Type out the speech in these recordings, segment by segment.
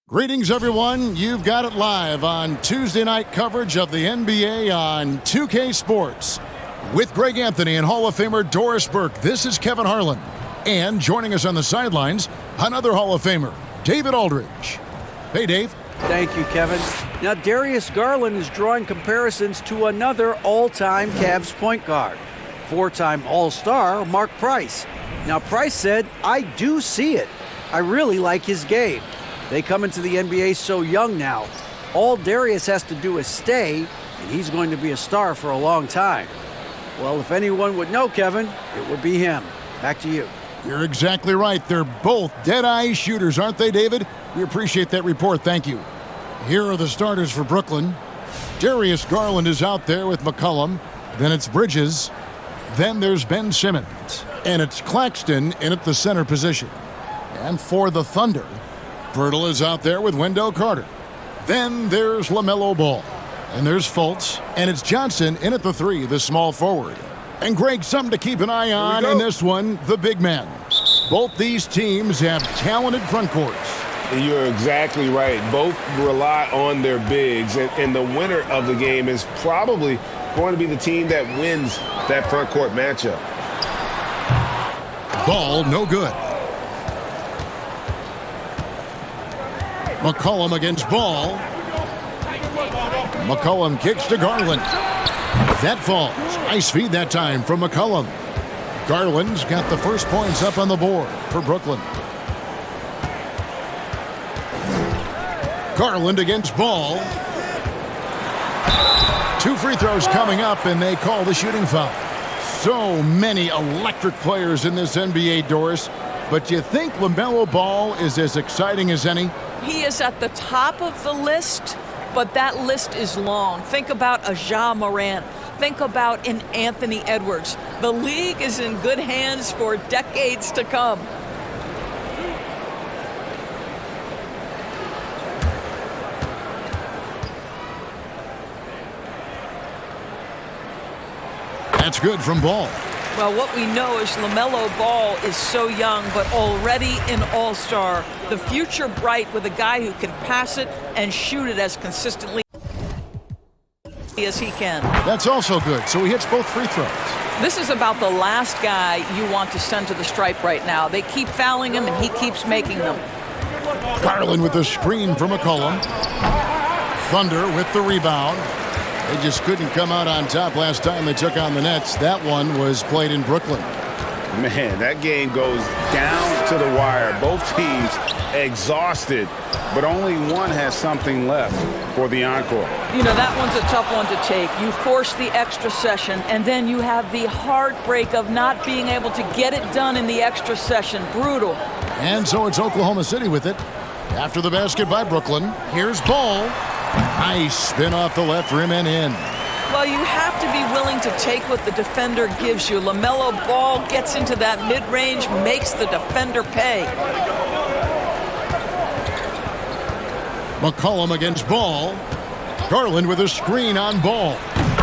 Greetings, everyone. You've got it live on Tuesday night coverage of the NBA on 2K Sports. With Greg Anthony and Hall of Famer Doris Burke, this is Kevin Harlan. And joining us on the sidelines, another Hall of Famer, David Aldridge. Hey, Dave. Thank you, Kevin. Now, Darius Garland is drawing comparisons to another all-time Cavs point guard, four-time All-Star Mark Price. Now, Price said, "I do see it. I really like his game. They come into the NBA so young now. All Darius has to do is stay, and he's going to be a star for a long time." Well, if anyone would know, Kevin, it would be him. Back to you. You're exactly right. They're both dead-eye shooters, aren't they, David? We appreciate that report. Thank you. Here are the starters for Brooklyn. Darius Garland is out there with McCollum. Then it's Bridges. Then there's Ben Simmons. And it's Claxton in at the center position. And for the Thunder, Bertle is out there with Wendell Carter. Then there's LaMelo Ball. And there's Fultz. And it's Johnson in at the three, the small forward. And Greg, something to keep an eye on in this one, the big man. Both these teams have talented front courts. You're exactly right. Both rely on their bigs. And the winner of the game is probably going to be the team that wins that front court matchup. Ball, no good. McCollum against Ball. McCollum kicks to Garland. That falls. Nice feed that time from McCollum. Garland's got the first points up on the board for Brooklyn. Garland against Ball. Two free throws coming up, and they call the shooting foul. So many electric players in this NBA, Doris. But do you think LaMelo Ball is as exciting as any? He is at the top of the list, but that list is long. Think about a Ja Morant. Think about an Anthony Edwards. The league is in good hands for decades to come. That's good from Ball. Well, what we know is LaMelo Ball is so young, but already an all-star. The future bright with a guy who can pass it and shoot it as consistently as he can. That's also good. So he hits both free throws. This is about the last guy you want to send to the stripe right now. They keep fouling him, and he keeps making them. Garland with the screen from McCollum. Thunder with the rebound. They just couldn't come out on top last time they took on the Nets. That one was played in Brooklyn. Man, that game goes down to the wire. Both teams exhausted, but only one has something left for the encore. You know, that one's a tough one to take. You force the extra session, and then you have the heartbreak of not being able to get it done in the extra session. Brutal. And so it's Oklahoma City with it. After the basket by Brooklyn, here's Ball. Nice spin off the left rim and in. Well, you have to be willing to take what the defender gives you. LaMelo Ball gets into that mid-range, makes the defender pay. McCollum against Ball. Garland with a screen on Ball.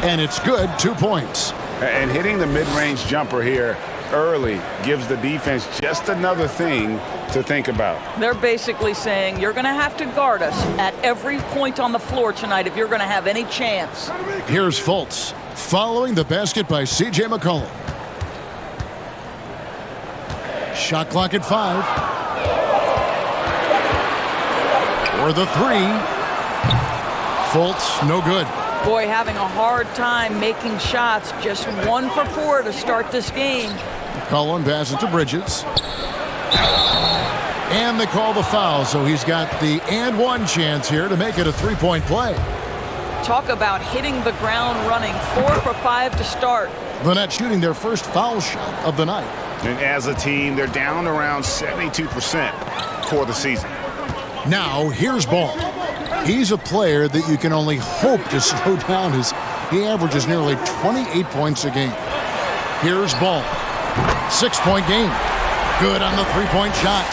And it's good, 2 points. And hitting the mid-range jumper here early gives the defense just another thing to think about. They're basically saying you're going to have to guard us at every point on the floor tonight if you're going to have any chance. Here's Fultz following the basket by C.J. McCollum. Shot clock at 5. For the three. Fultz, no good. Boy, having a hard time making shots. Just 1 for 4 to start this game. McCollum passes to Bridges. And they call the foul, so he's got the and one chance here to make it a three-point play. Talk about hitting the ground running. 4 for 5 to start. The Nets shooting their first foul shot of the night. And as a team, they're down around 72% for the season. Now, here's Ball. He's a player that you can only hope to slow down as he averages nearly 28 points a game. Here's Ball. 6-point game. Good on the three-point shot.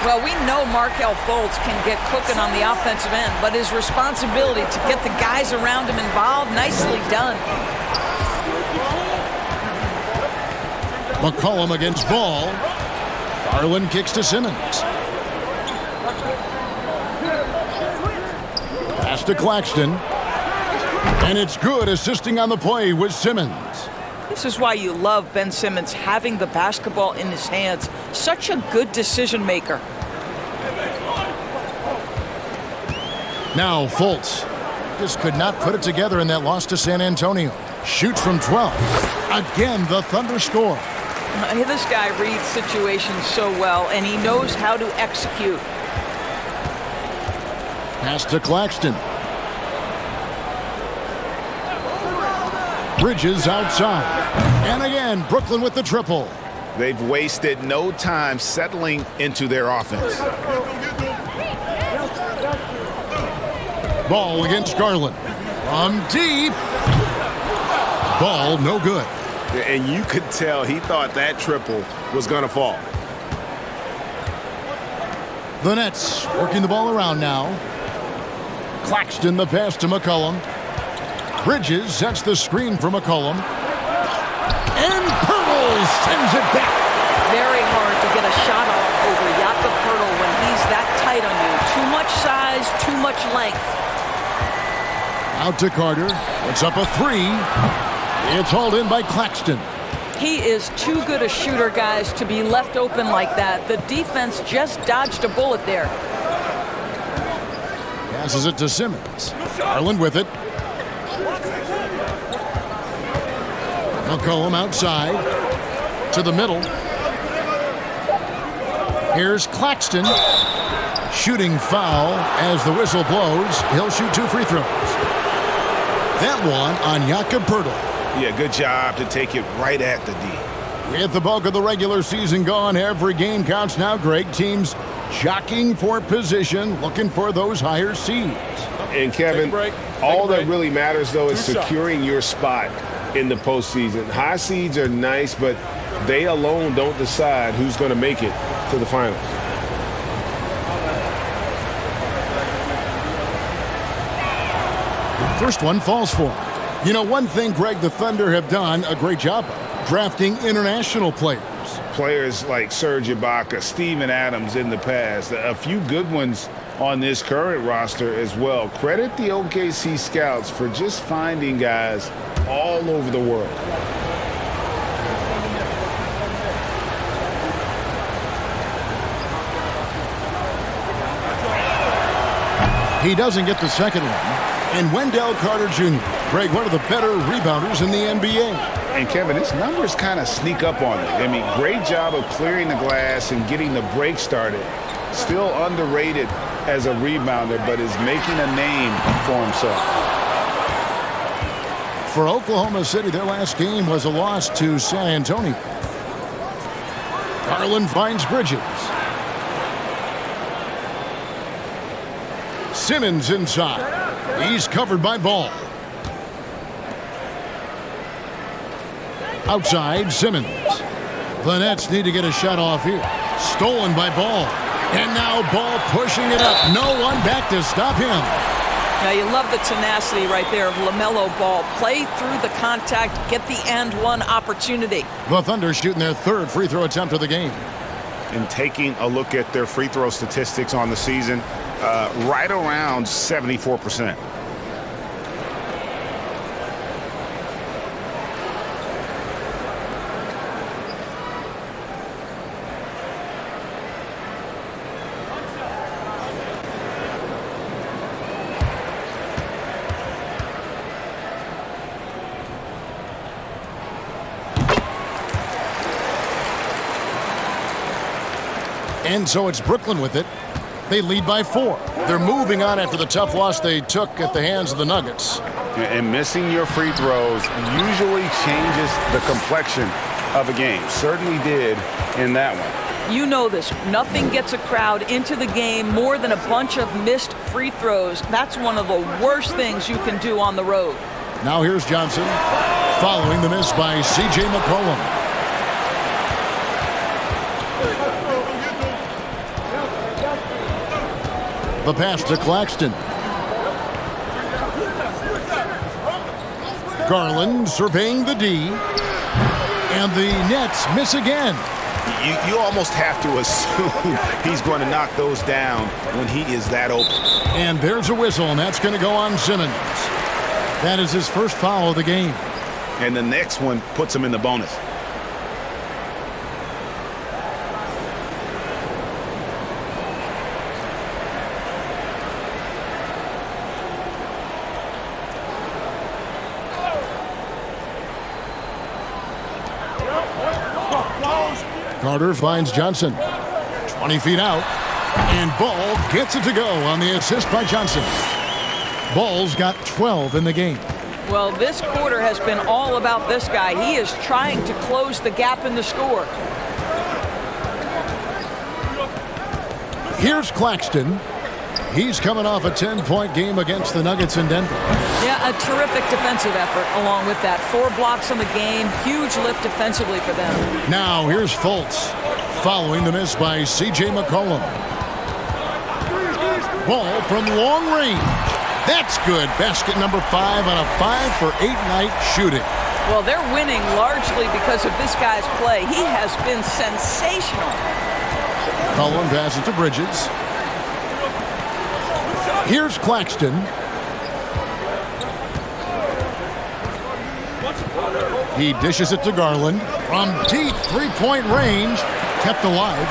Well, we know Markelle Fultz can get cooking on the offensive end, but his responsibility to get the guys around him involved, nicely done. McCollum against Ball. Garland kicks to Simmons. pass to Claxton. And it's good, assisting on the play with Simmons. This is why you love Ben Simmons having the basketball in his hands. Such a good decision maker. Now Fultz just could not put it together in that loss to San Antonio. Shoots from 12. Again, the Thunder score. This guy reads situations so well, and he knows how to execute. Pass to Claxton. Bridges outside. And again, Brooklyn with the triple. They've wasted no time settling into their offense. Ball against Garland. From deep. Ball no good. And you could tell he thought that triple was going to fall. The Nets working the ball around now. Claxton the pass to McCollum. Bridges sets the screen for McCollum. And Pirtle sends it back. Very hard to get a shot off over Jakob Pirtle when he's that tight on you. Too much size, too much length. Out to Carter. It's up a three. It's hauled in by Claxton. He is too good a shooter, guys, to be left open like that. The defense just dodged a bullet there. Passes it to Simmons. Garland with it. McCollum outside. To the middle. Here's Claxton. Shooting foul as the whistle blows. He'll shoot 2 free throws. That one on Jakob Pirtle. Yeah, good job to take it right at the D. With the bulk of the regular season gone, every game counts now, Greg. Teams jockeying for position, looking for those higher seeds. And Kevin, all that really matters, though, is securing your spot in the postseason. High seeds are nice, but they alone don't decide who's going to make it to the finals. First one falls for him. You know, one thing, Greg, the Thunder have done a great job of drafting international players. Players like Serge Ibaka, Steven Adams in the past, a few good ones on this current roster as well. Credit the OKC scouts for just finding guys all over the world. He doesn't get the second one. And Wendell Carter Jr., Greg, one of the better rebounders in the NBA. And Kevin, his numbers kind of sneak up on me. I mean, great job of clearing the glass and getting the break started. Still underrated as a rebounder, but is making a name for himself. For Oklahoma City, their last game was a loss to San Antonio. Garland finds Bridges. Simmons inside. He's covered by Ball. Outside, Simmons. The Nets need to get a shot off here. Stolen by Ball. And now Ball pushing it up. No one back to stop him. Now you love the tenacity right there of LaMelo Ball. Play through the contact, get the and one opportunity. The Thunder shooting their third free throw attempt of the game. And taking a look at their free throw statistics on the season, right around 74%. And so it's Brooklyn with it. They lead by 4. They're moving on after the tough loss they took at the hands of the Nuggets. And missing your free throws usually changes the complexion of a game. Certainly did in that one. You know this. Nothing gets a crowd into the game more than a bunch of missed free throws. That's one of the worst things you can do on the road. Now here's Johnson following the miss by C.J. McCollum. The pass to Claxton. Garland surveying the D. And the Nets miss again. You almost have to assume he's going to knock those down when he is that open. And there's a whistle, and that's going to go on Simmons. That is his first foul of the game. And the next one puts him in the bonus. Carter finds Johnson. 20 feet out. And Ball gets it to go on the assist by Johnson. Ball's got 12 in the game. Well, this quarter has been all about this guy. He is trying to close the gap in the score. Here's Claxton. He's coming off a 10-point game against the Nuggets in Denver. Yeah, a terrific defensive effort along with that. 4 blocks on the game. Huge lift defensively for them. Now here's Fultz following the miss by C.J. McCollum. Ball from long range. That's good. Basket number 5 on a 5-for-8 night shooting. Well, they're winning largely because of this guy's play. He has been sensational. McCollum passes to Bridges. Here's Claxton. He dishes it to Garland. From deep three-point range, kept alive.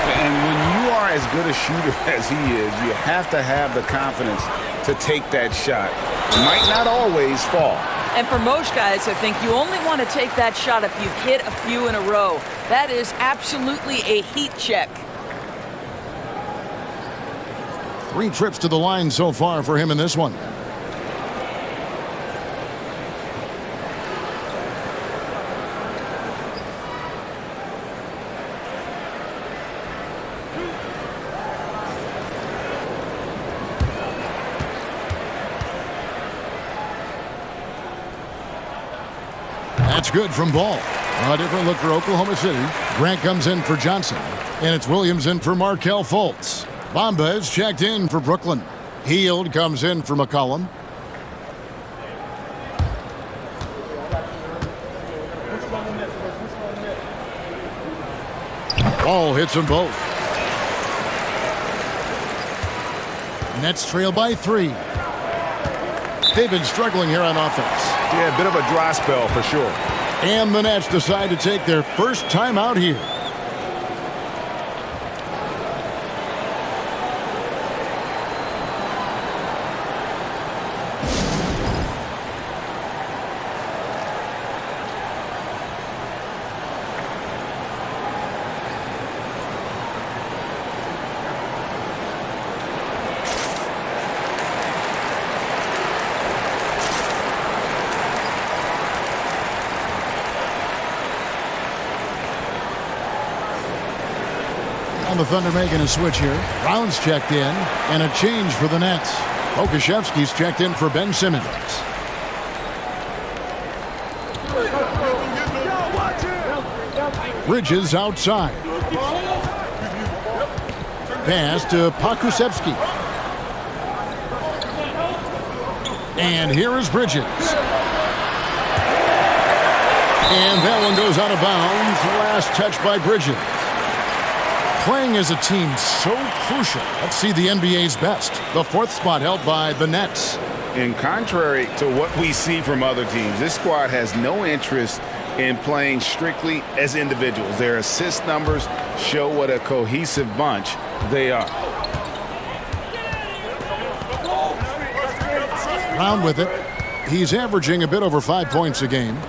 And when you are as good a shooter as he is, you have to have the confidence to take that shot. It might not always fall. And for most guys, I think you only want to take that shot if you've hit a few in a row. That is absolutely a heat check. 3 trips to the line so far for him in this one. That's good from Ball. A different look for Oklahoma City. Grant comes in for Johnson. And it's Williams in for Markelle Fultz. Bamba is checked in for Brooklyn. Hield comes in for McCollum. Ball hits them both. Nets trail by 3. They've been struggling here on offense. Yeah, a bit of a dry spell for sure. And the Nets decide to take their first time out here. The Thunder making a switch here. Brown's checked in, and a change for the Nets. Okashevsky's checked in for Ben Simmons. Bridges outside. Pass to Pokusevski. And here is Bridges. And that one goes out of bounds. Last touch by Bridges. Playing as a team so crucial. Let's see the NBA's best. The 4th spot held by the Nets. And contrary to what we see from other teams, this squad has no interest in playing strictly as individuals. Their assist numbers show what a cohesive bunch they are. Brown with it. He's averaging a bit over 5 points a game.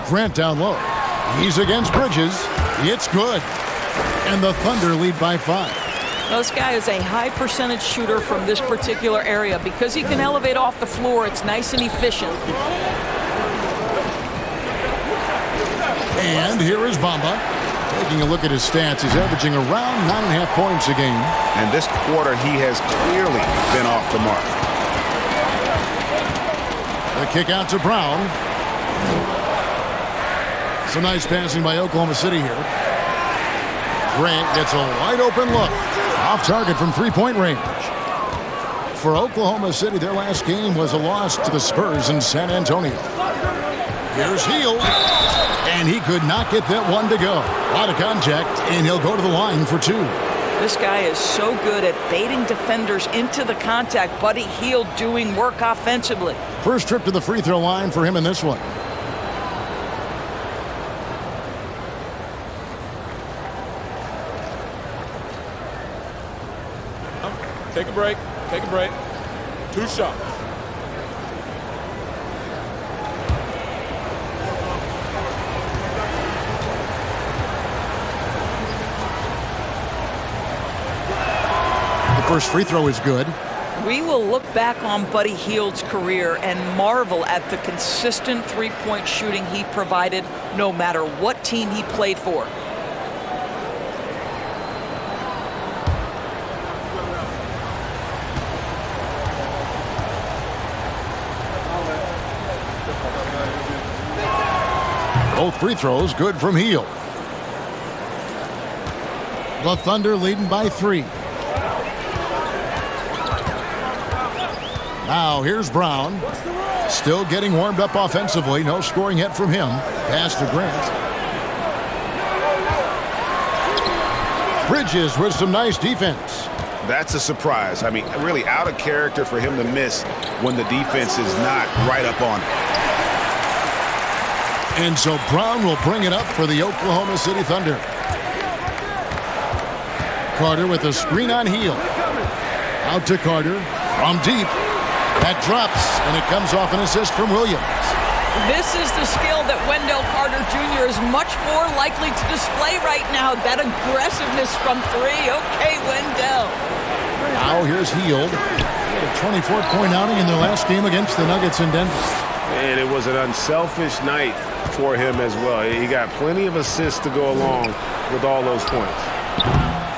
Grant down low. He's against Bridges. It's good. And the Thunder lead by 5. This guy is a high percentage shooter from this particular area. Because he can elevate off the floor, it's nice and efficient. And here is Bamba. Taking a look at his stats, he's averaging around 9.5 points a game. And this quarter, he has clearly been off the mark. The kick out to Brown. Some nice passing by Oklahoma City here. Grant gets a wide open look. Off target from 3-point range. For Oklahoma City, their last game was a loss to the Spurs in San Antonio. Here's Hield. And he could not get that one to go. A lot of contact, and he'll go to the line for 2. This guy is so good at baiting defenders into the contact. Buddy Hield doing work offensively. First trip to the free throw line for him in this one. Take a break. Take a break. 2 shots. The first free throw is good. We will look back on Buddy Hield's career and marvel at the consistent three-point shooting he provided no matter what team he played for. Both free throws good from Hield. The Thunder leading by 3. Now here's Brown. Still getting warmed up offensively. No scoring yet from him. Pass to Grant. Bridges with some nice defense. That's a surprise. I mean, really out of character for him to miss when the defense is not right up on it. And so Brown will bring it up for the Oklahoma City Thunder. Carter with a screen on Hield. Out to Carter from deep. That drops, and it comes off an assist from Williams. This is the skill that Wendell Carter Jr. is much more likely to display right now. That aggressiveness from 3. Okay, Wendell. Now here's Hield. He had a 24-point outing in their last game against the Nuggets in Denver. And it was an unselfish night for him as well. He got plenty of assists to go along with all those points.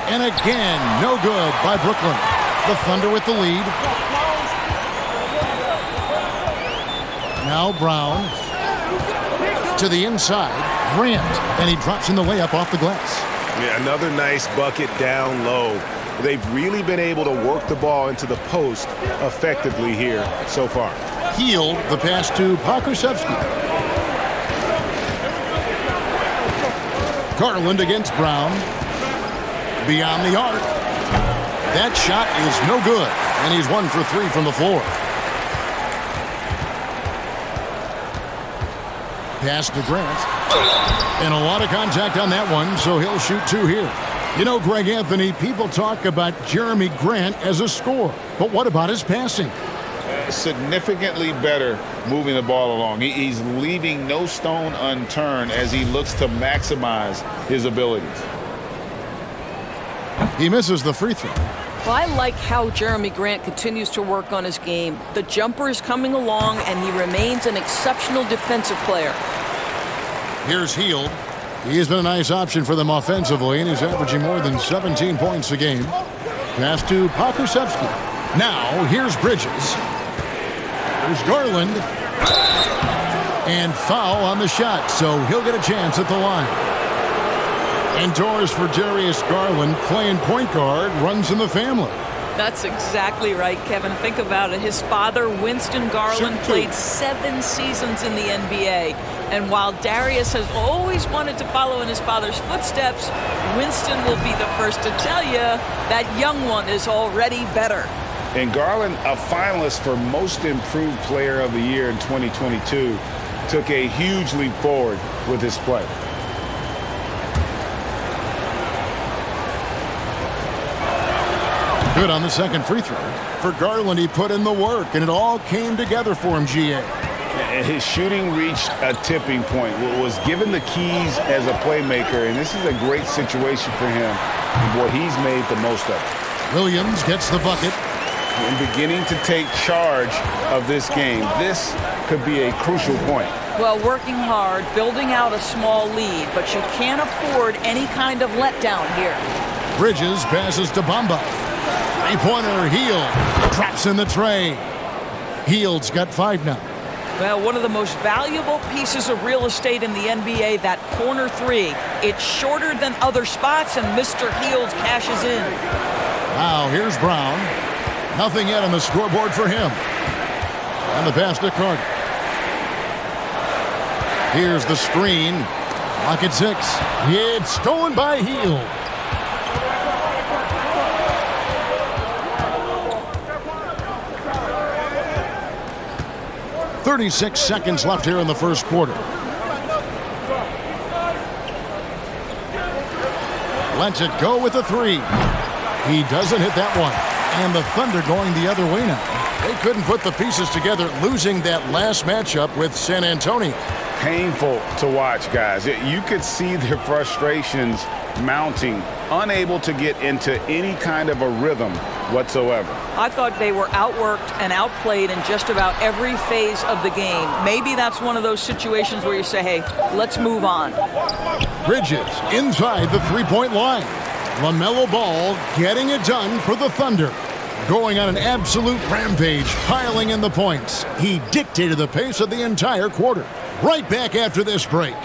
And again, no good by Brooklyn. The Thunder with the lead. Now Brown to the inside. Grant, and he drops in the layup off the glass. Yeah, another nice bucket down low. They've really been able to work the ball into the post effectively here so far. Hield, the pass to Pokusevski. Garland against Brown. Beyond the arc. That shot is no good, and he's 1 for 3 from the floor. Pass to Grant. And a lot of contact on that one, so he'll shoot 2 here. You know, Greg Anthony, people talk about Jeremy Grant as a scorer, but what about his passing? Significantly better moving the ball along. He's leaving no stone unturned as he looks to maximize his abilities. He misses the free throw. Well, I like how Jeremy Grant continues to work on his game. The jumper is coming along, and he remains an exceptional defensive player. Here's Hield. He has been a nice option for them offensively, and he's averaging more than 17 points a game. Pass to Pokusevski. Now, here's Bridges. There's Garland. And foul on the shot, so he'll get a chance at the line. Indoors for Darius Garland, playing point guard, runs in the family. That's exactly right, Kevin. Think about it. His father, Winston Garland, played 7 seasons in the NBA. And while Darius has always wanted to follow in his father's footsteps, Winston will be the first to tell you that young one is already better. And Garland, a finalist for Most Improved Player of the Year in 2022, took a huge leap forward with his play. Good on the second free throw. For Garland, he put in the work, and it all came together for him, GA. His shooting reached a tipping point, was given the keys as a playmaker, and this is a great situation for him, and boy, he's made the most of it. Williams gets the bucket. And beginning to take charge of this game. This could be a crucial point. Well, working hard, building out a small lead, but you can't afford any kind of letdown here. Bridges passes to Bamba. Three-pointer, Hield drops in the tray. Hield's got 5 now. Well, one of the most valuable pieces of real estate in the NBA, that corner 3. It's shorter than other spots, and Mr. Hield cashes in. Now, here's Brown. Nothing yet on the scoreboard for him. And the pass to Carter. Here's the screen. Lock at 6. It's stolen by Heel. "36 seconds left here in the first quarter. Lets it go with a 3. He doesn't hit that one. And the Thunder going the other way now. They couldn't put the pieces together, losing that last matchup with San Antonio. Painful to watch, guys. You could see their frustrations mounting, unable to get into any kind of a rhythm whatsoever. I thought they were outworked and outplayed in just about every phase of the game. Maybe that's one of those situations where you say, hey, let's move on. Bridges inside the three-point line. LaMelo Ball getting it done for the Thunder. Going on an absolute rampage, piling in the points. He dictated the pace of the entire quarter. Right back after this break.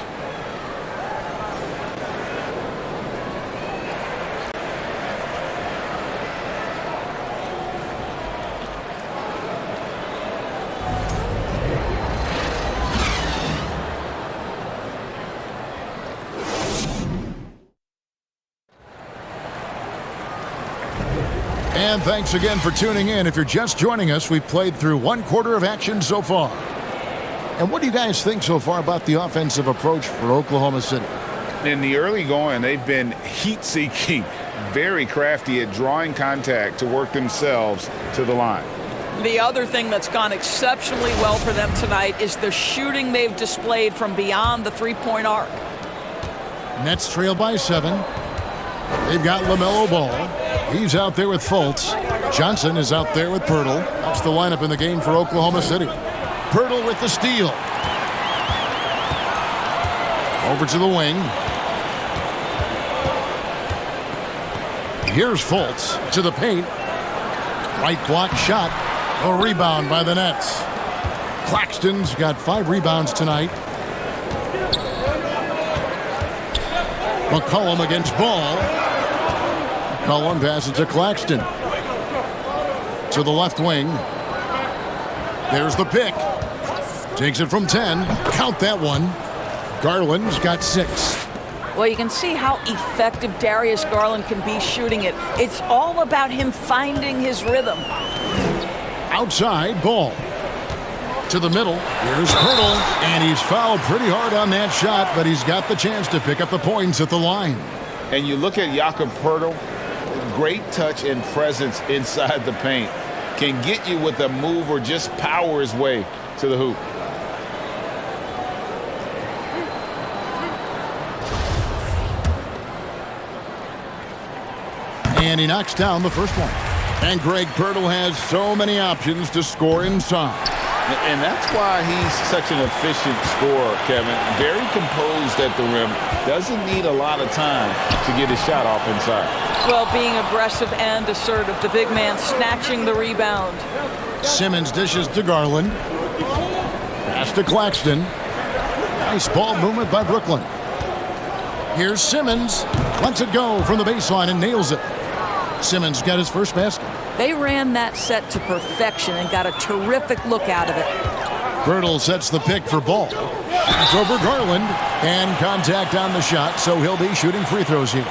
And thanks again for tuning in. If you're just joining us, we've played through one quarter of action so far. And what do you guys think so far about the offensive approach for Oklahoma City? In the early going, they've been heat-seeking, very crafty at drawing contact to work themselves to the line. The other thing that's gone exceptionally well for them tonight is the shooting they've displayed from beyond the three-point arc. Nets trail by 7. They've got LaMelo Ball. He's out there with Fultz. Johnson is out there with Pirtle. That's the lineup in the game for Oklahoma City. Pirtle with the steal. Over to the wing. Here's Fultz to the paint. Right block shot. A rebound by the Nets. Claxton's got 5 rebounds tonight. McCollum against Ball. McCollum passes to Claxton. To the left wing. There's the pick. Takes it from 10. Count that one. Garland's got 6. Well, you can see how effective Darius Garland can be shooting it. It's all about him finding his rhythm. Outside, Ball. To the middle. Here's Pirtle. And he's fouled pretty hard on that shot, but he's got the chance to pick up the points at the line. And you look at Jakob Pirtle, great touch and presence inside the paint. Can get you with a move or just power his way to the hoop. And he knocks down the first one. And Greg Pirtle has so many options to score inside. And that's why he's such an efficient scorer, Kevin. Very composed at the rim. Doesn't need a lot of time to get his shot off inside. Well, being aggressive and assertive. The big man snatching the rebound. Simmons dishes to Garland. Pass to Claxton. Nice ball movement by Brooklyn. Here's Simmons. Lets it go from the baseline and nails it. Simmons got his first basket. They ran that set to perfection and got a terrific look out of it. Pirtle sets the pick for Ball. Pass over Garland. And contact on the shot, so he'll be shooting free throws here.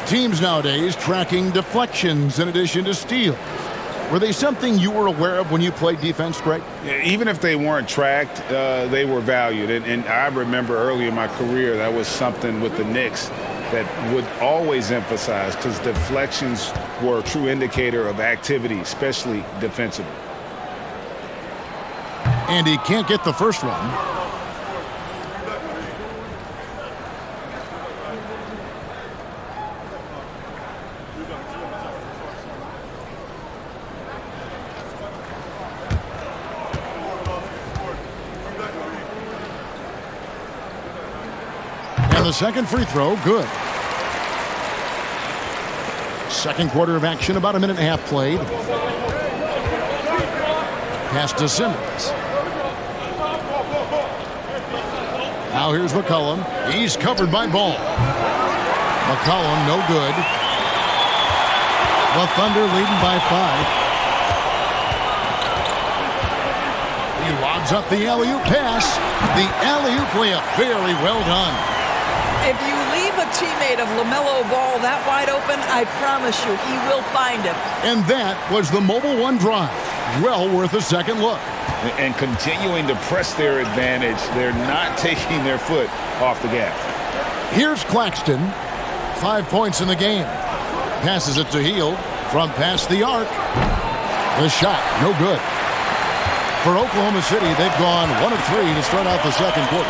Teams nowadays tracking deflections in addition to steals. Were they something you were aware of when you played defense, Greg? Even if they weren't tracked, they were valued. And I remember early in my career, that was something with the Knicks that would always emphasize, because deflections were a true indicator of activity, especially defensively. And he can't get the first one. And the second free throw, good. Second quarter of action, about a minute and a half played. Pass to Simmons. Now here's McCollum. He's covered by Ball. McCollum, no good. The Thunder leading by 5. He lobs up the alley-oop pass. The alley-oop layup, very well done. If you leave a teammate of LaMelo Ball that wide open, I promise you he will find him. And that was the Mobile One drive. Well worth a second look. And continuing to press their advantage. They're not taking their foot off the gas. Here's Claxton. 5 points in the game. Passes it to Hield from past the arc. The shot, no good. For Oklahoma City, they've gone 1 of 3 to start out the second quarter.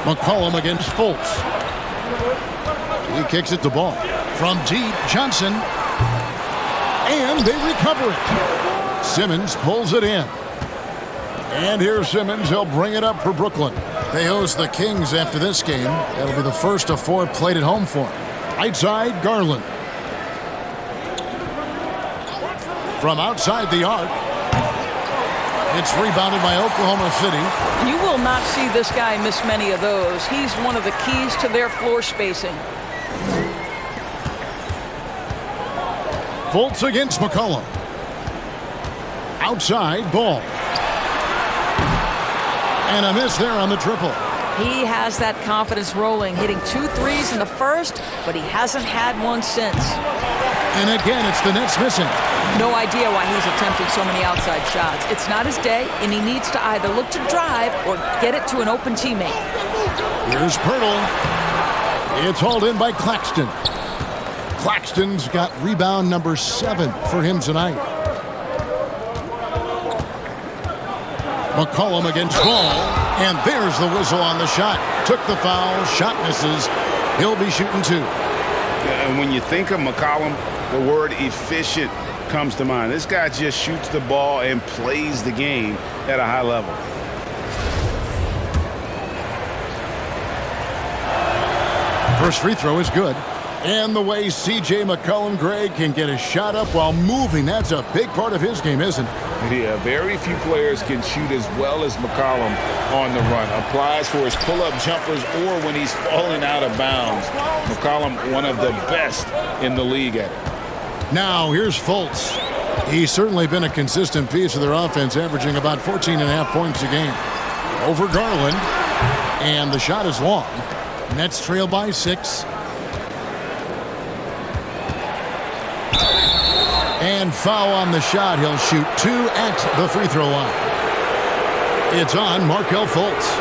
McCollum against Fultz. He kicks it to Ball. From deep, Johnson. And they recover it. Simmons pulls it in. And here's Simmons. He'll bring it up for Brooklyn. They host the Kings after this game. That'll be the first of 4 played at home for them. Right side, Garland. From outside the arc. It's rebounded by Oklahoma City. You will not see this guy miss many of those. He's one of the keys to their floor spacing. Fultz against McCollum. Outside, Ball. And a miss there on the triple. He has that confidence rolling, hitting 2 threes in the first, but he hasn't had one since. And again, it's the Nets missing. No idea why he's attempting so many outside shots. It's not his day, and he needs to either look to drive or get it to an open teammate. Here's Pirtle. It's hauled in by Claxton. Claxton's got rebound number 7 for him tonight. McCollum against Ball. And there's the whistle on the shot. Took the foul. Shot misses. He'll be shooting 2. And when you think of McCollum, the word efficient comes to mind. This guy just shoots the ball and plays the game at a high level. First free throw is good. And the way C.J. McCollum, Greg, can get a shot up while moving, that's a big part of his game, isn't it? Yeah, very few players can shoot as well as McCollum on the run. Applies for his pull-up jumpers or when he's falling out of bounds. McCollum, one of the best in the league at it. Now, here's Fultz. He's certainly been a consistent piece of their offense, averaging about 14.5 points a game. Over Garland. And the shot is long. Nets trail by 6. And foul on the shot. He'll shoot 2 at the free throw line. It's on Markelle Fultz.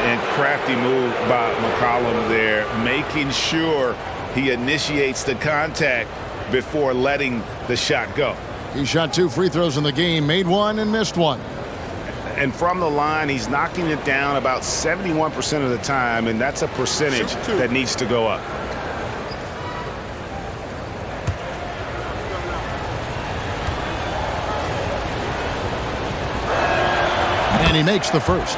And crafty move by McCollum there, making sure he initiates the contact before letting the shot go. He shot 2 free throws in the game, made 1 and missed 1. And from the line, he's knocking it down about 71% of the time, and that's a percentage that needs to go up. And he makes the first.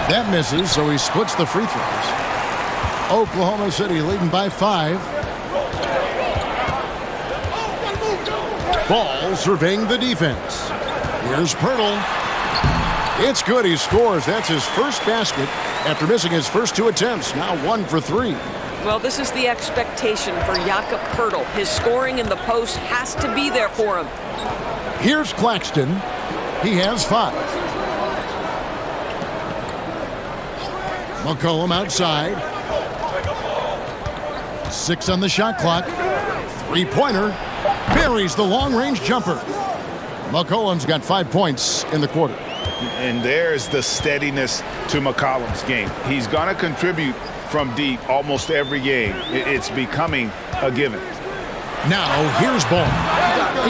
That misses, so he splits the free throws. Oklahoma City leading by 5. Ball surveying the defense. Here's Pirtle. It's good. He scores. That's his first basket after missing his first 2 attempts. Now 1 for 3. Well, this is the expectation for Jakob Pirtle. His scoring in the post has to be there for him. Here's Claxton. He has 5. McCollum outside. 6 on the shot clock. 3-pointer. Buries the long-range jumper. McCollum's got 5 points in the quarter. And there's the steadiness to McCollum's game. He's going to contribute from deep almost every game. It's becoming a given. Now, here's Ball.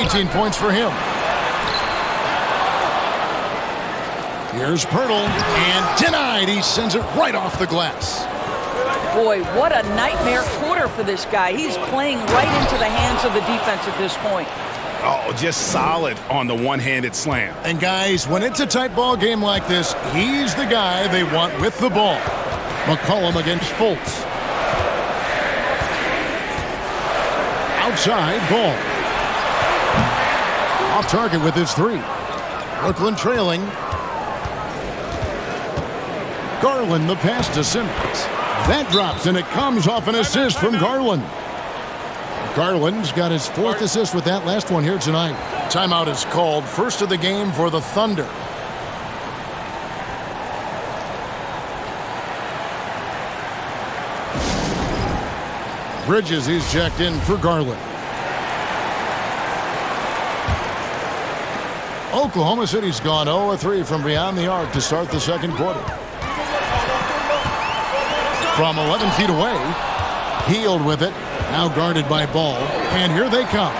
18 points for him. Here's Pirtle, and denied. He sends it right off the glass. Boy, what a nightmare quarter for this guy. He's playing right into the hands of the defense at this point. Oh, just solid on the one-handed slam. And guys, when it's a tight ball game like this, he's the guy they want with the ball. McCollum against Fultz. Outside, Ball. Off target with his 3. Brooklyn trailing. Garland the pass to Simmons. That drops, and it comes off an assist from Garland. Garland's got his 4th assist with that last one here tonight. Timeout is called. First of the game for the Thunder. Bridges, he's checked in for Garland. Oklahoma City's gone 0-3 from beyond the arc to start the second quarter. From 11 feet away, Hield with it, now guarded by Ball, and here they come.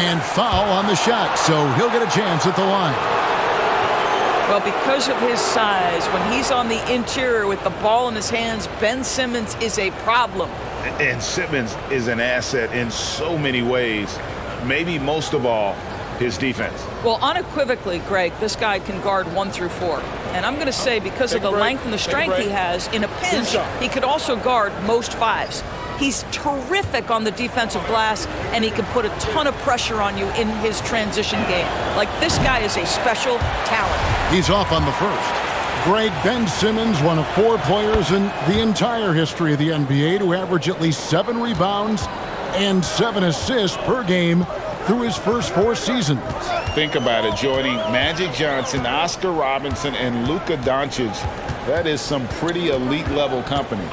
And foul on the shot, so he'll get a chance at the line. Well, because of his size, when he's on the interior with the ball in his hands, Ben Simmons is a problem. And Simmons is an asset in so many ways, maybe most of all, his defense. Well, unequivocally, Greg, this guy can guard 1 through 4. And I'm going to say because of the length and the strength he has, in a pinch, he could also guard most 5s. He's terrific on the defensive glass, and he can put a ton of pressure on you in his transition game. Like, this guy is a special talent. He's off on the first. Greg, Ben Simmons, one of 4 players in the entire history of the NBA to average at least 7 rebounds and 7 assists per game through his first 4 seasons. Think about it, joining Magic Johnson, Oscar Robinson, and Luka Doncic. That is some pretty elite level company.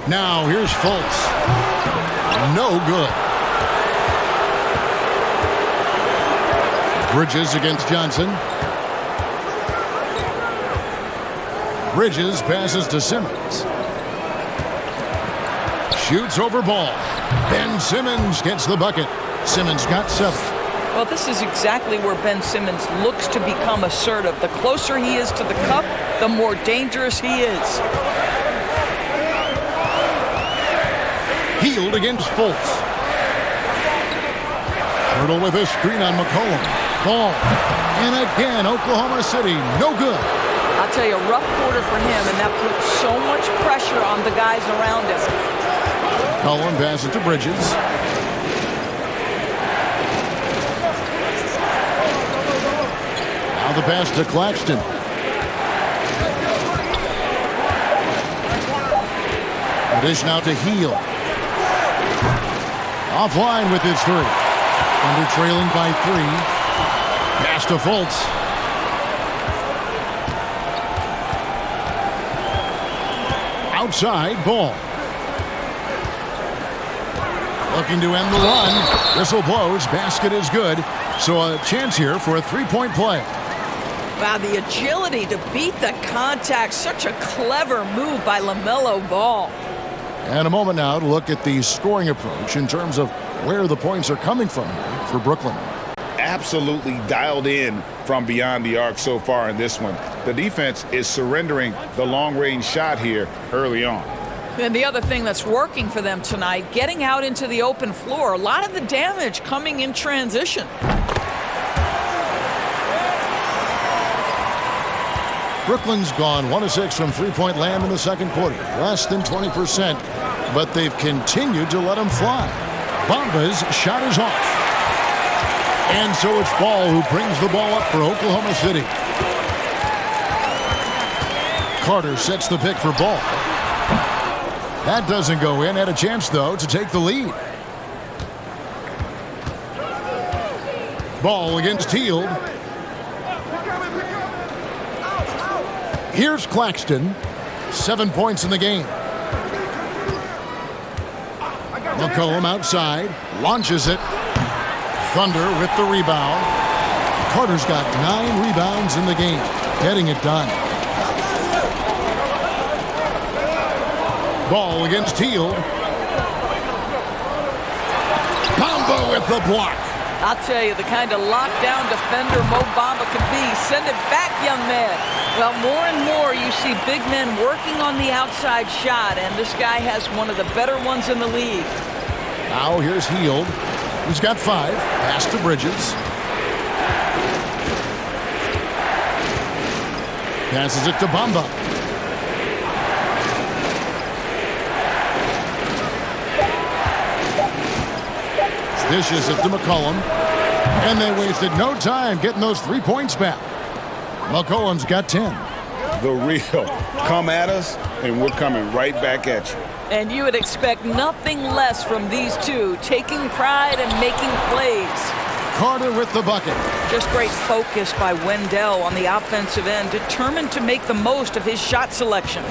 Now here's Fultz. No good. Bridges against Johnson. Bridges passes to Simmons. Shoots over Ball. Ben Simmons gets the bucket. Simmons got 7. Well, this is exactly where Ben Simmons looks to become assertive. The closer he is to the cup, the more dangerous he is. Hield against Fultz. Hurdle with a screen on McCollum. Ball. And again, Oklahoma City, no good. I'll tell you, a rough quarter for him, and that puts so much pressure on the guys around him. McCollum passes to Bridges. Now the pass to Claxton. The dish now to Hield. Offline with his 3. Under trailing by 3. Pass to Fultz. Outside, Ball. Looking to end the run. Whistle blows. Basket is good. So a chance here for a 3-point play. Wow, the agility to beat the contact. Such a clever move by LaMelo Ball. And a moment now to look at the scoring approach in terms of where the points are coming from here for Brooklyn. Absolutely dialed in from beyond the arc so far in this one. The defense is surrendering the long-range shot here early on. And the other thing that's working for them tonight, getting out into the open floor. A lot of the damage coming in transition. Brooklyn's gone 1 of 6 from 3-point land in the second quarter. Less than 20%, but they've continued to let them fly. Bamba's shot is off. And so it's Ball who brings the ball up for Oklahoma City. Carter sets the pick for Ball. That doesn't go in. Had a chance, though, to take the lead. Ball against Hield. Here's Claxton. 7 points in the game. McCollum outside. Launches it. Thunder with the rebound. Carter's got 9 rebounds in the game. Getting it done. Ball against Hield. Bamba with the block. I'll tell you, the kind of lockdown defender Mo Bamba could be. Send it back, young man. Well, more and more you see big men working on the outside shot, and this guy has one of the better ones in the league. Now here's Hield. He's got 5. Pass to Bridges. Passes it to Bamba. Dishes it to McCollum. And they wasted no time getting those 3 points back. McCollum's got 10. The real come at us, and we're coming right back at you. And you would expect nothing less from these two, taking pride and making plays. Carter with the bucket. Just great focus by Wendell on the offensive end, determined to make the most of his shot selection.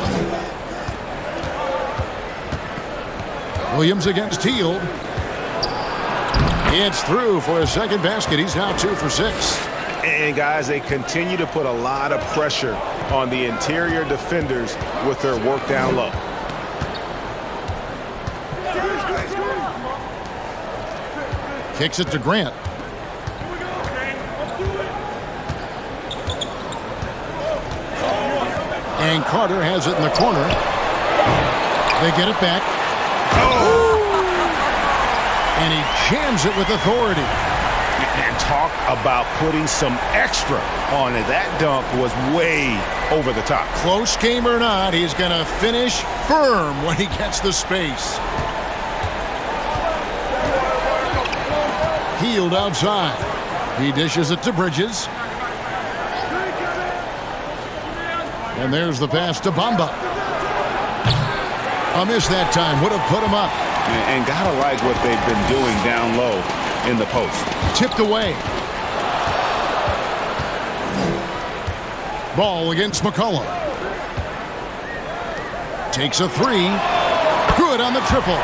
Williams against Hield. It's through for his second basket. He's now 2 for 6. And guys, they continue to put a lot of pressure on the interior defenders with their work down low. Kicks it to Grant. And Carter has it in the corner. They get it back. Oh! And he jams it with authority. And talk about putting some extra on it. That dunk was way over the top. Close game or not, he's going to finish firm when he gets the space. Hield outside. He dishes it to Bridges. And there's the pass to Bamba. A miss that time. Would have put him up. And gotta like what they've been doing down low in the post. Tipped away. Ball against McCollum. Takes a 3. Good on the triple.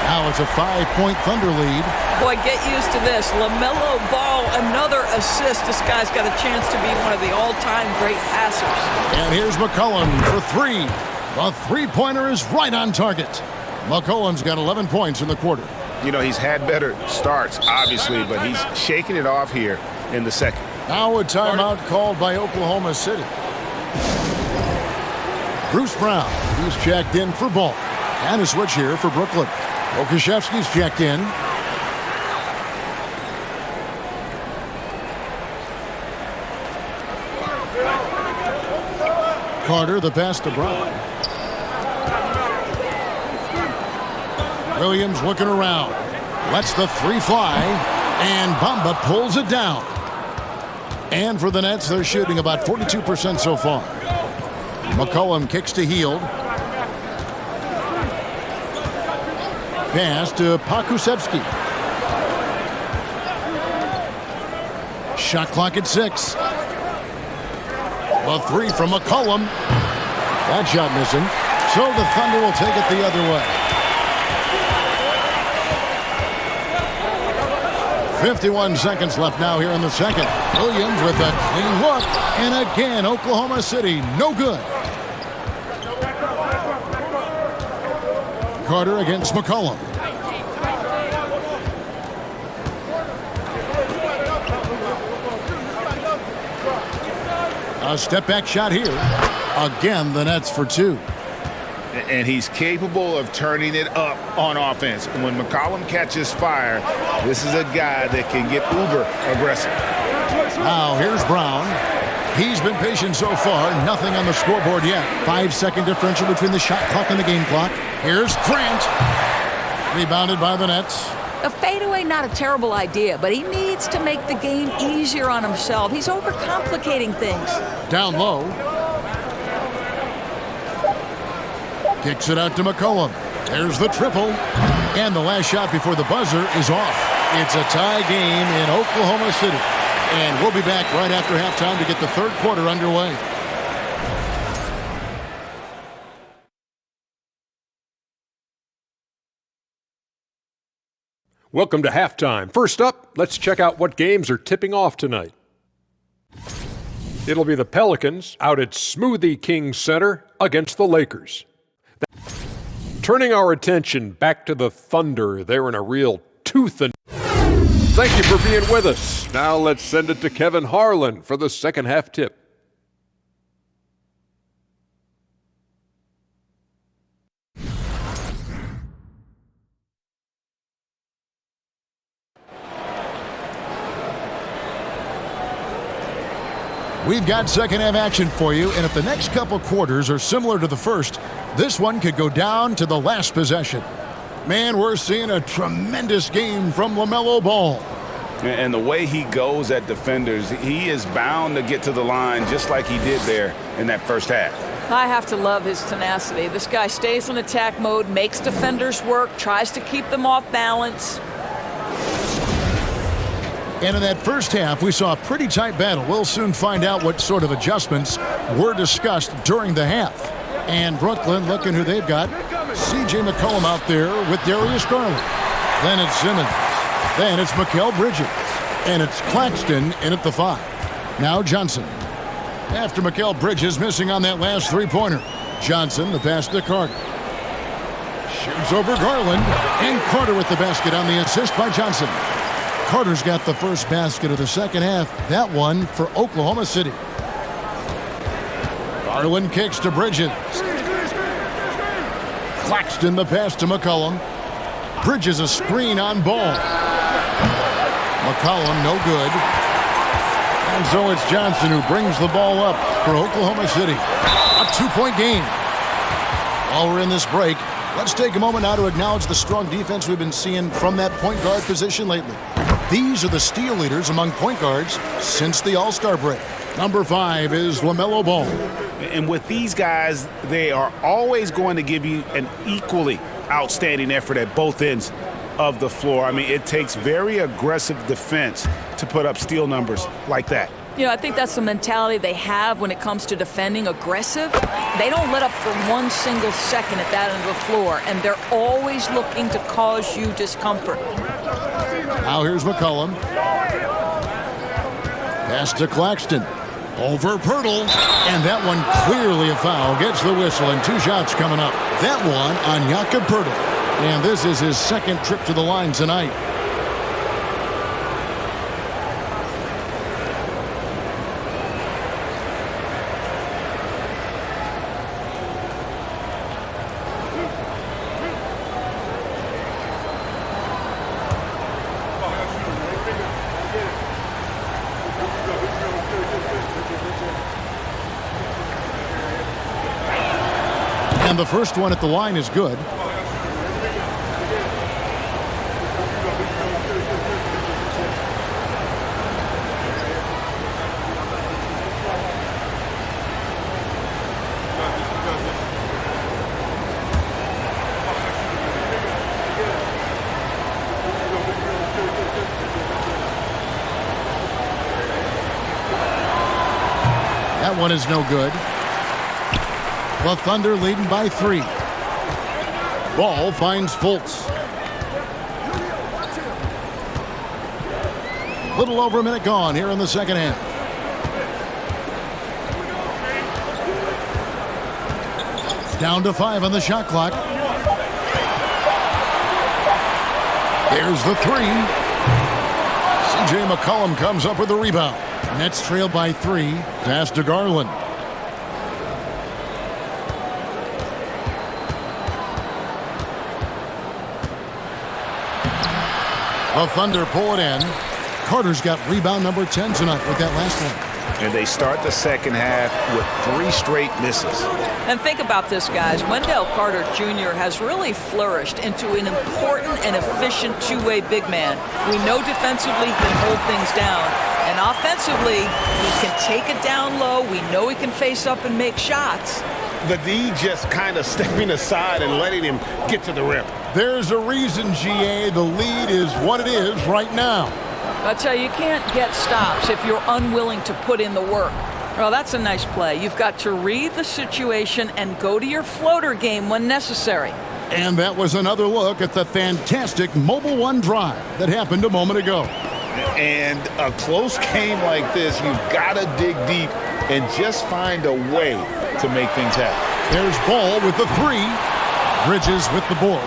Now it's a 5-point Thunder lead. Boy, get used to this. LaMelo Ball, another assist. This guy's got a chance to be one of the all-time great passers. And here's McCollum for 3. The three-pointer is right on target. McCollum's got 11 points in the quarter. You know, he's had better starts, obviously, but he's shaking it off here in the second. Now a timeout called by Oklahoma City. Bruce Brown, he's checked in for Ball. And a switch here for Brooklyn. Okashevsky's checked in. Carter, the pass to Brown. Williams looking around. Lets the 3 fly. And Bamba pulls it down. And for the Nets, they're shooting about 42% so far. McCollum kicks to Hield. Pass to Pokusevski. Shot clock at 6. A 3 from McCollum. That shot missing. So the Thunder will take it the other way. 51 seconds left now here in the second. Williams with a clean look. And again, Oklahoma City, no good. Carter against McCollum. A step-back shot here. Again, the Nets for 2. And he's capable of turning it up on offense. When McCollum catches fire, this is a guy that can get uber aggressive. Now here's Brown. He's been patient so far. Nothing on the scoreboard yet. 5-second differential between the shot clock and the game clock. Here's Grant. Rebounded by the Nets. A fadeaway, not a terrible idea, but he needs to make the game easier on himself. He's overcomplicating things. Down low. Kicks it out to McCollum. There's the triple. And the last shot before the buzzer is off. It's a tie game in Oklahoma City. And we'll be back right after halftime to get the third quarter underway. Welcome to halftime. First up, let's check out what games are tipping off tonight. It'll be the Pelicans out at Smoothie King Center against the Lakers. Turning our attention back to the Thunder, they're in a real tooth and... Thank you for being with us. Now let's send it to Kevin Harlan for the second half tip. We've got second half action for you, and if the next couple quarters are similar to the first, this one could go down to the last possession. Man, we're seeing a tremendous game from LaMelo Ball. And the way he goes at defenders, he is bound to get to the line just like he did there in that first half. I have to love his tenacity. This guy stays in attack mode, makes defenders work, tries to keep them off balance. And in that first half, we saw a pretty tight battle. We'll soon find out what sort of adjustments were discussed during the half. And Brooklyn, looking who they've got. C.J. McCollum out there with Darius Garland. Then it's Simmons. Then it's Mikal Bridges. And it's Claxton in at the 5. Now Johnson. After Mikal Bridges missing on that last three-pointer. Johnson, the pass to Carter. Shoots over Garland. And Carter with the basket on the assist by Johnson. Carter's got the first basket of the second half. That one for Oklahoma City. Garland kicks to Bridges. Claxton the pass to McCollum. Bridges a screen on Ball. McCollum no good. And so it's Johnson who brings the ball up for Oklahoma City. A 2-point game. While we're in this break, let's take a moment now to acknowledge the strong defense we've been seeing from that point guard position lately. These are the steal leaders among point guards since the All-Star break. Number 5 is LaMelo Ball. And with these guys, they are always going to give you an equally outstanding effort at both ends of the floor. I mean, it takes very aggressive defense to put up steal numbers like that. You know, I think that's the mentality they have when it comes to defending aggressive. They don't let up for one single second at that end of the floor, and they're always looking to cause you discomfort. Now here's McCollum. Pass to Claxton. Over Pirtle. And that one clearly a foul. Gets the whistle, and 2 shots coming up. That one on Jakob Pirtle. And this is his second trip to the line tonight. And the first one at the line is good. That one is no good. The Thunder leading by 3. Ball finds Fultz. Little over a minute gone here in the second half. Down to 5 on the shot clock. There's the 3. C.J. McCollum comes up with the rebound. Nets trail by 3. Pass to Garland. The Thunder pull it in. Carter's got rebound number 10 tonight with that last one. And they start the second half with 3 straight misses. And think about this, guys. Wendell Carter Jr. has really flourished into an important and efficient two-way big man. We know defensively he can hold things down. And offensively, he can take it down low. We know he can face up and make shots. The D just kind of stepping aside and letting him get to the rim. There's a reason, GA, the lead is what it is right now. I tell you can't get stops if you're unwilling to put in the work. Well, that's a nice play. You've got to read the situation and go to your floater game when necessary. And that was another look at the fantastic Mobile One drive that happened a moment ago. And a close game like this, you've got to dig deep and just find a way to make things happen. There's Ball with the 3. Bridges with the board.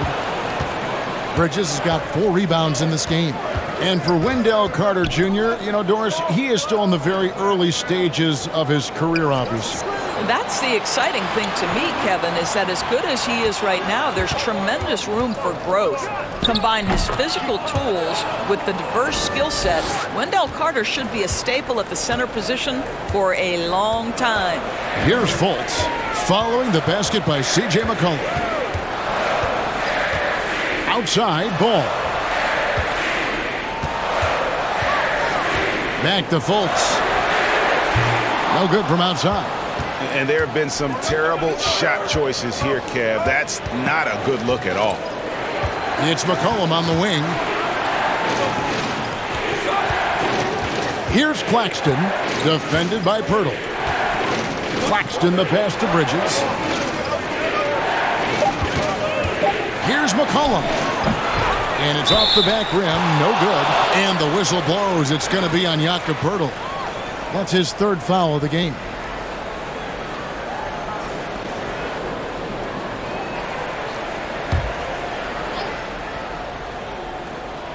Bridges has got 4 rebounds in this game. And for Wendell Carter Jr., you know, Doris, he is still in the very early stages of his career, obviously. That's the exciting thing to me, Kevin, is that as good as he is right now, there's tremendous room for growth. Combine his physical tools with the diverse skill set, Wendell Carter should be a staple at the center position for a long time. Here's Fultz, following the basket by C.J. McCollum. Outside, Ball. Back to Fultz. No good from outside. And there have been some terrible shot choices here, Kev. That's not a good look at all. It's McCollum on the wing. Here's Claxton, defended by Pirtle. Claxton the pass to Bridges. Here's McCollum. And it's off the back rim, no good. And the whistle blows. It's going to be on Jakob Pirtle. That's his third foul of the game.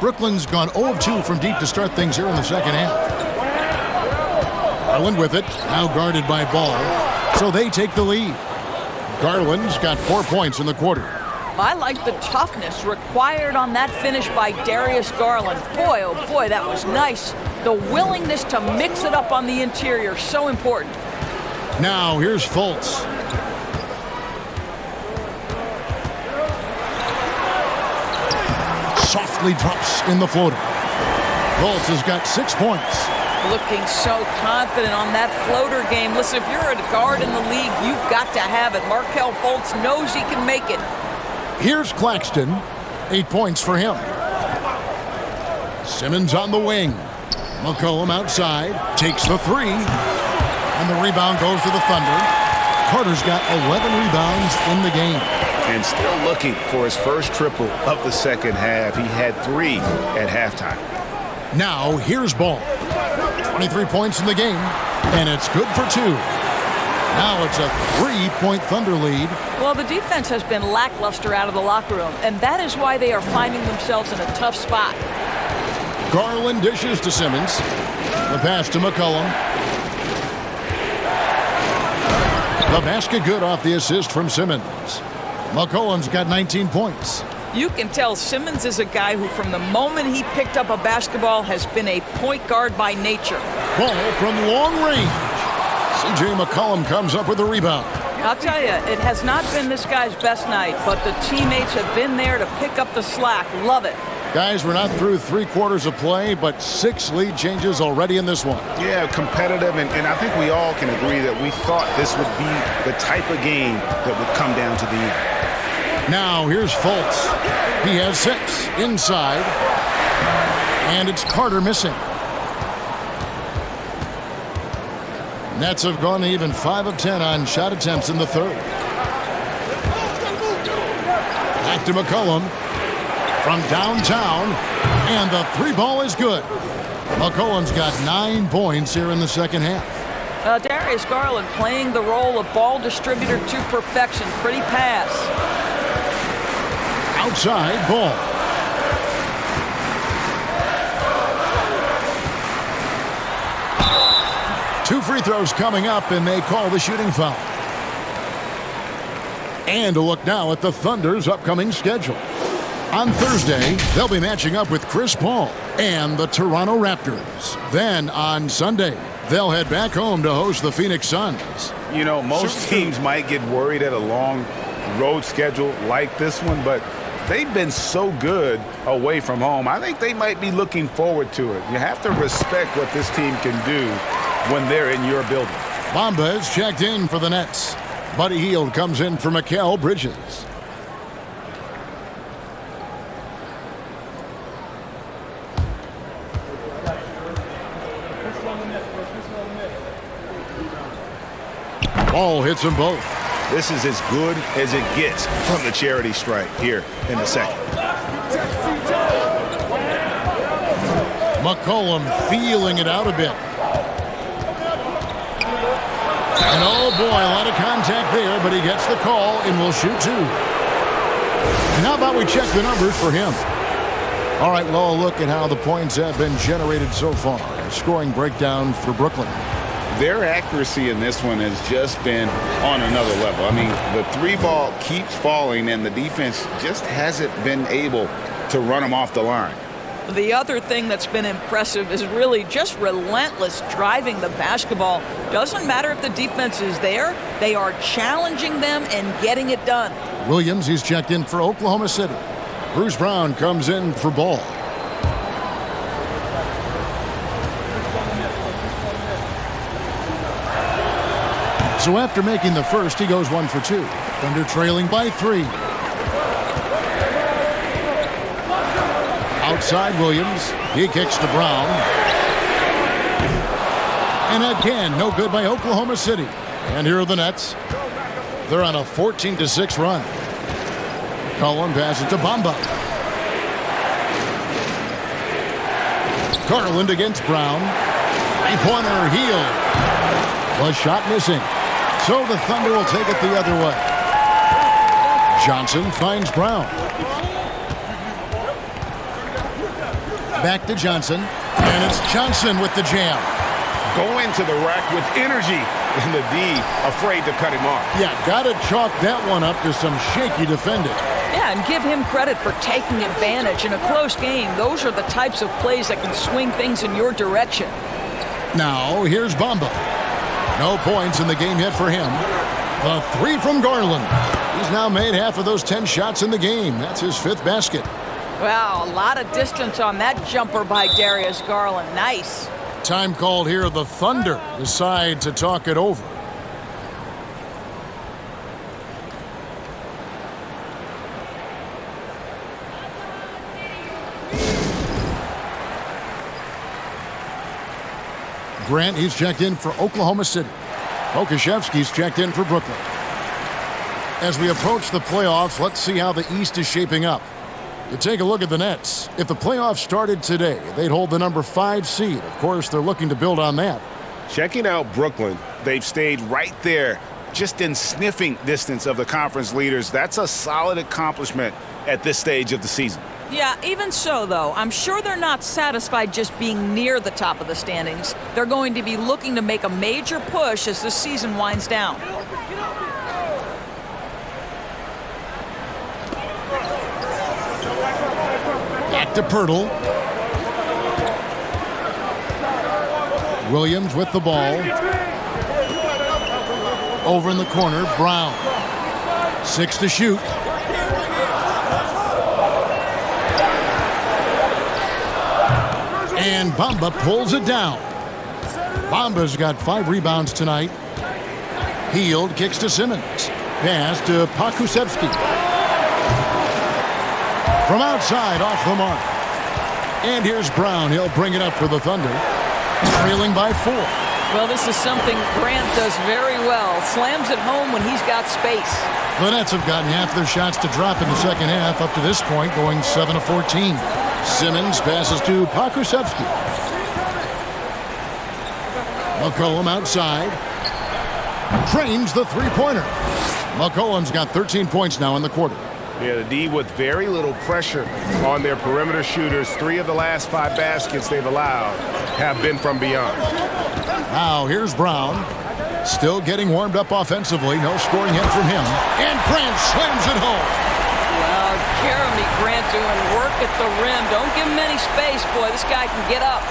Brooklyn's gone 0 of 2 from deep to start things here in the second half. Garland with it, now guarded by Ball, so they take the lead. Garland's got 4 points in the quarter. I like the toughness required on that finish by Darius Garland. Boy, oh boy, that was nice. The willingness to mix it up on the interior, so important. Now here's Fultz. Softly drops in the floater. Fultz has got 6 points. Looking so confident on that floater game. Listen, if you're a guard in the league, you've got to have it. Markelle Fultz knows he can make it. Here's Claxton. 8 points for him. Simmons on the wing. McCollum outside. Takes the three. And the rebound goes to the Thunder. Carter's got 11 rebounds in the game. And still looking for his first triple of the second half. He had 3 at halftime. Now here's Ball. 23 points in the game, and it's good for 2. Now it's a 3-point Thunder lead. Well, the defense has been lackluster out of the locker room, and that is why they are finding themselves in a tough spot. Garland dishes to Simmons. The pass to McCollum. The basket good off the assist from Simmons. McCollum's got 19 points. You can tell Simmons is a guy who, from the moment he picked up a basketball, has been a point guard by nature. Ball from long range. C.J. McCollum comes up with a rebound. I'll tell you, it has not been this guy's best night, but the teammates have been there to pick up the slack. Love it. Guys, we're not through 3 quarters of play, but 6 lead changes already in this one. Yeah, competitive, and I think we all can agree that we thought this would be the type of game that would come down to the end. Now here's Fultz. He has 6 inside, and it's Carter missing. Nets have gone to even 5 of 10 on shot attempts in the third. Back to McCollum from downtown, and the 3-ball is good. McCollum's got 9 points here in the second half. Darius Garland playing the role of ball distributor to perfection. Pretty pass. Outside Ball. Two free throws coming up, and they call the shooting foul. And a look now at the Thunder's upcoming schedule. On Thursday, they'll be matching up with Chris Paul and the Toronto Raptors. Then on Sunday, they'll head back home to host the Phoenix Suns. You know, most teams might get worried at a long road schedule like this one, but they've been so good away from home. I think they might be looking forward to it. You have to respect what this team can do when they're in your building. Bamba is checked in for the Nets. Buddy Hield comes in for Mikal Bridges. Ball hits them both. This is as good as it gets from the charity stripe here in the second. McCollum feeling it out a bit. And oh boy, a lot of contact there, but he gets the call and will shoot 2. And how about we check the numbers for him? All right, well, look at how the points have been generated so far. A scoring breakdown for Brooklyn. Their accuracy in this one has just been on another level. I mean, the 3-ball keeps falling, and the defense just hasn't been able to run them off the line. The other thing that's been impressive is really just relentless driving the basketball. Doesn't matter if the defense is there, they are challenging them and getting it done. Williams, he's checked in for Oklahoma City. Bruce Brown comes in for Ball. So after making the first, he goes 1 for 2. Thunder trailing by 3. Outside Williams. He kicks to Brown. And again, no good by Oklahoma City. And here are the Nets. They're on a 14-6 run. Cullen passes to Bamba. Garland against Brown. Three-pointer, Hield. Was shot missing. So the Thunder will take it the other way. Johnson finds Brown. Back to Johnson. And it's Johnson with the jam. Going to the rack with energy. And the D afraid to cut him off. Yeah, got to chalk that one up to some shaky defending. Yeah, and give him credit for taking advantage in a close game. Those are the types of plays that can swing things in your direction. Now, here's Bamba. No points in the game yet for him. The three from Garland. He's now made half of those 10 shots in the game. That's his 5th basket. Wow, a lot of distance on that jumper by Darius Garland. Nice. Time called here. The Thunder decide to talk it over. Grant, he's checked in for Oklahoma City. Okashevsky's checked in for Brooklyn. As we approach the playoffs, let's see how the East is shaping up. You take a look at the Nets. If the playoffs started today, they'd hold the number 5 seed. Of course, they're looking to build on that. Checking out Brooklyn, they've stayed right there, just in sniffing distance of the conference leaders. That's a solid accomplishment at this stage of the season. Yeah, even so, though, I'm sure they're not satisfied just being near the top of the standings. They're going to be looking to make a major push as the season winds down. Back to Pirtle. Williams with the ball. Over in the corner, Brown. 6 to shoot. And Bamba pulls it down. Bamba's got 5 rebounds tonight. Hield kicks to Simmons. Pass to Pakusevsky. From outside, off the mark. And here's Brown. He'll bring it up for the Thunder. Trailing by 4. Well, this is something Grant does very well. Slams it home when he's got space. The Nets have gotten half their shots to drop in the second half up to this point, going 7 of 14. Simmons passes to Pakusevsky. McCollum outside. Trains the three-pointer. McCollum's got 13 points now in the quarter. Yeah, the D with very little pressure on their perimeter shooters. 3 of the last 5 baskets they've allowed have been from beyond. Now here's Brown. Still getting warmed up offensively. No scoring yet from him. And Grant slams it home. Well, Jeremy Grant doing work at the rim. Don't give him any space, boy. This guy can get up.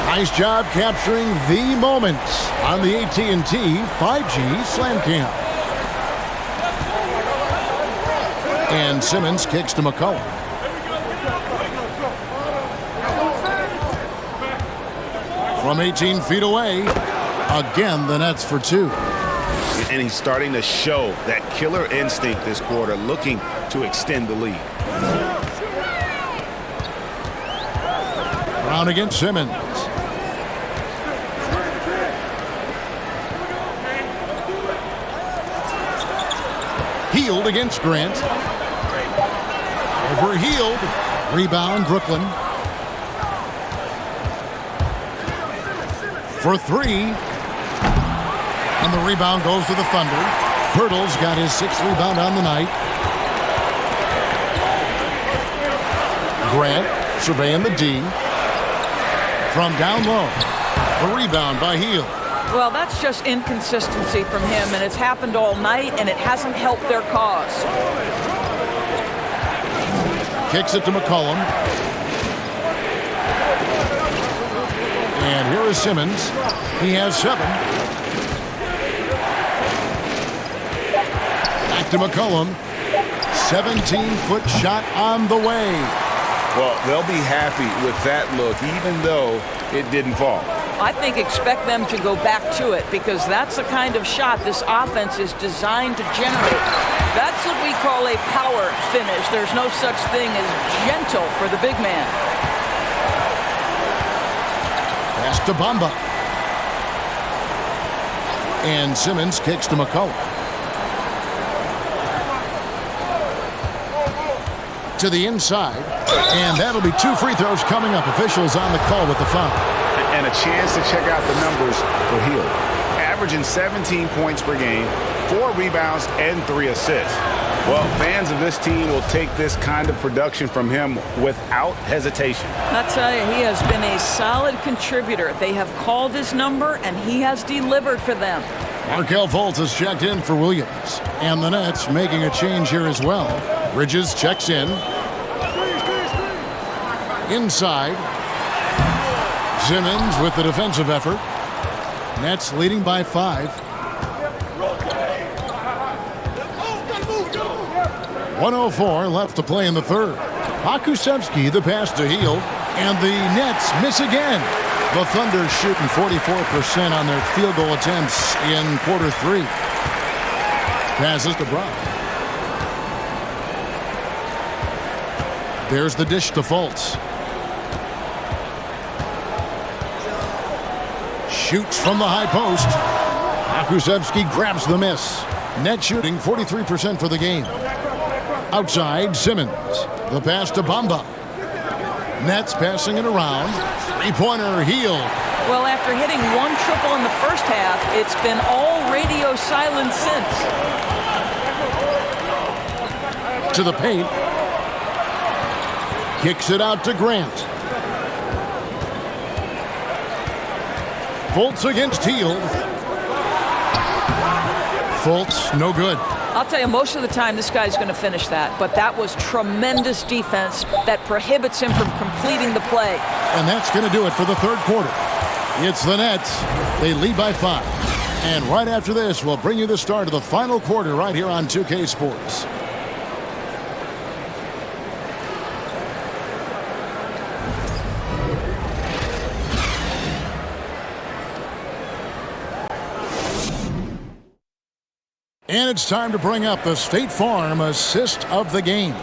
Nice job capturing the moments on the AT&T 5G Slam Cam. And Simmons kicks to McCollum. From 18 feet away, again the Nets for 2. And he's starting to show that killer instinct this quarter, looking to extend the lead. Brown against Simmons. Hield against Grant. Over Hield. Rebound, Brooklyn. For 3. And the rebound goes to the Thunder. Pirtle's got his 6th rebound on the night. Grant surveying the D. From down low. A rebound by Hield. Well, that's just inconsistency from him, and it's happened all night, and it hasn't helped their cause. Kicks it to McCollum. And here is Simmons. He has 7. Back to McCollum. 17-foot shot on the way. Well, they'll be happy with that look, even though it didn't fall. I think expect them to go back to it because that's the kind of shot this offense is designed to generate. That's what we call a power finish. There's no such thing as gentle for the big man. Pass to Bamba. And Simmons kicks to McCullough. To the inside. And that'll be 2 free throws coming up. Officials on the call with the foul. And a chance to check out the numbers for Hield. Averaging 17 points per game, 4 rebounds, and 3 assists. Well, fans of this team will take this kind of production from him without hesitation. I'll tell you, he has been a solid contributor. They have called his number, and he has delivered for them. Markelle Fultz has checked in for Williams. And the Nets making a change here as well. Bridges checks in. Inside. Simmons with the defensive effort. Nets leading by 5. 1:04 left to play in the third. Pokusevski the pass to Hield, and the Nets miss again. The Thunder shooting 44% on their field goal attempts in quarter 3. Passes to Brown. There's the dish to Fultz. Shoots from the high post. Pokusevski grabs the miss. Net shooting 43% for the game. Outside, Simmons. The pass to Bamba. Nets passing it around. Three-pointer, Hield. Well, after hitting 1 triple in the first half, it's been all radio silence since. To the paint. Kicks it out to Grant. Fultz against Hield. Fultz, no good. I'll tell you, most of the time this guy's going to finish that, but that was tremendous defense that prohibits him from completing the play. And that's going to do it for the third quarter. It's the Nets. They lead by 5. And right after this, we'll bring you the start of the final quarter right here on 2K Sports. And it's time to bring up the State Farm assist of the game.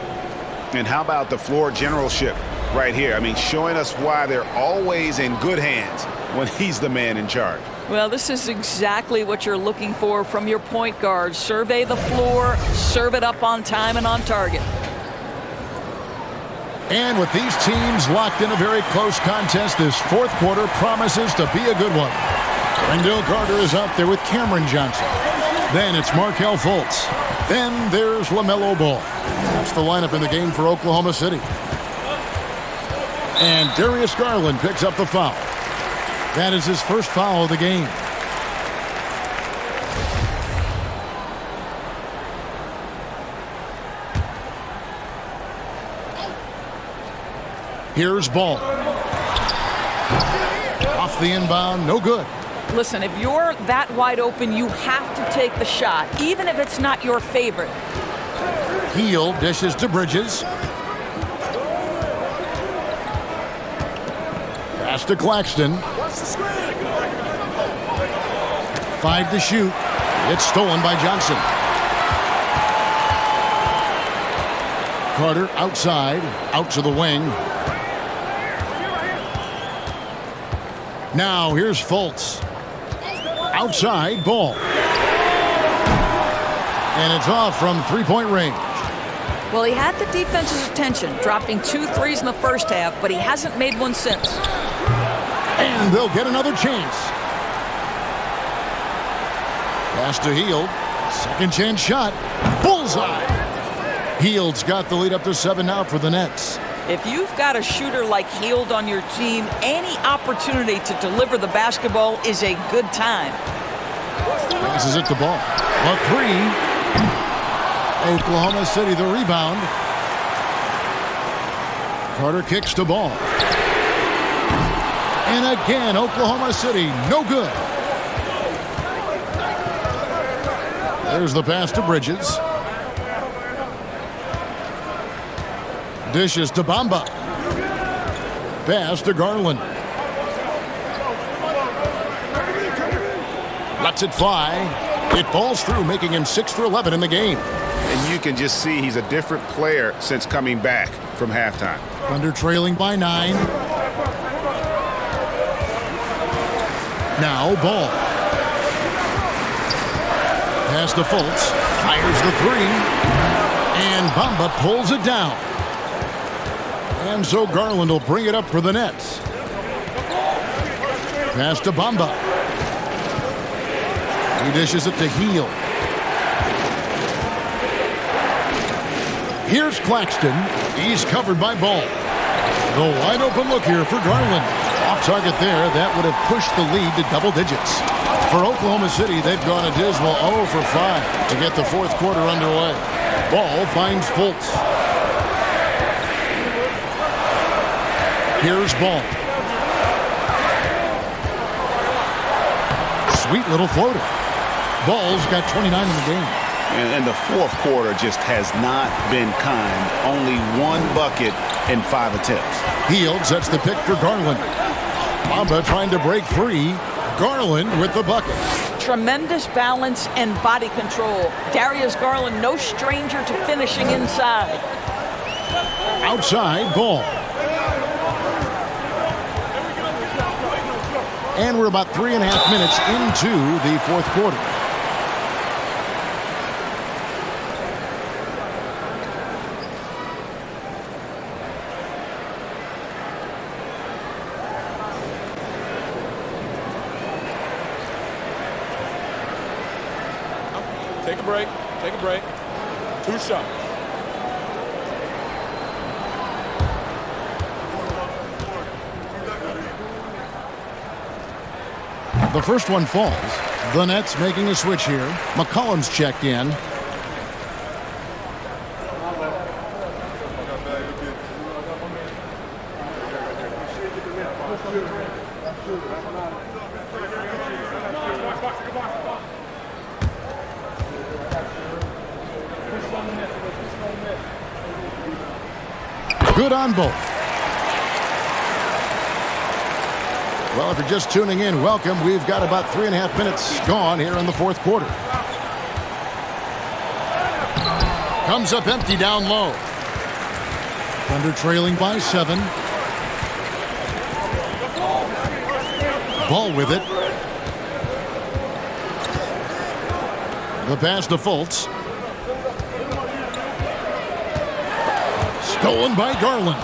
And how about the floor generalship right here? I mean, showing us why they're always in good hands when he's the man in charge. Well, this is exactly what you're looking for from your point guard. Survey the floor, serve it up on time and on target. And with these teams locked in a very close contest, this fourth quarter promises to be a good one. Wendell Carter is out there with Cameron Johnson. Then it's Markelle Fultz. Then there's LaMelo Ball. That's the lineup in the game for Oklahoma City. And Darius Garland picks up the foul. That is his first foul of the game. Here's Ball. Off the inbound, no good. Listen, if you're that wide open, you have to take the shot, even if it's not your favorite. Hield dishes to Bridges. Pass to Claxton. 5 to shoot. It's stolen by Johnson. Carter outside, out to the wing. Now here's Fultz. Outside, Ball. And it's off from three-point range. Well, he had the defense's attention, dropping 2 threes in the first half, but he hasn't made one since. And they'll get another chance. Pass to Hield. Second chance shot. Bullseye. Hield's got the lead up to 7 now for the Nets. If you've got a shooter like Hield on your team, any opportunity to deliver the basketball is a good time. Passes it to Ball. A 3. Oklahoma City the rebound. Carter kicks to Ball. And again, Oklahoma City, no good. There's the pass to Bridges. Dishes to Bamba. Pass to Garland. Lets it fly. It falls through, making him 6 for 11 in the game. And you can just see he's a different player since coming back from halftime. Thunder trailing by 9. Now Ball. Pass to Fultz. Fires the 3. And Bamba pulls it down. And so Garland will bring it up for the Nets. Pass to Bamba. He dishes it to Heel. Here's Claxton. He's covered by Ball. The wide open look here for Garland. Off target there. That would have pushed the lead to double digits. For Oklahoma City, they've gone a dismal 0 for 5 to get the fourth quarter underway. Ball finds Fultz. Here's Ball. Sweet little floater. Ball's got 29 in the game. And the fourth quarter just has not been kind. Only 1 bucket in 5 attempts. Heel sets the pick for Garland. Bamba trying to break free. Garland with the bucket. Tremendous balance and body control. Darius Garland, no stranger to finishing inside. Outside, Ball. And we're about 3.5 minutes into the fourth quarter. Take a break. Take a break. 2 shots. The first one falls. The Nets making a switch here. McCollum's checked in. Good on both. Well, if you're just tuning in, welcome. We've got about 3.5 minutes gone here in the fourth quarter. Comes up empty down low. Thunder trailing by 7. Ball with it. The pass to Fultz. Stolen by Garland.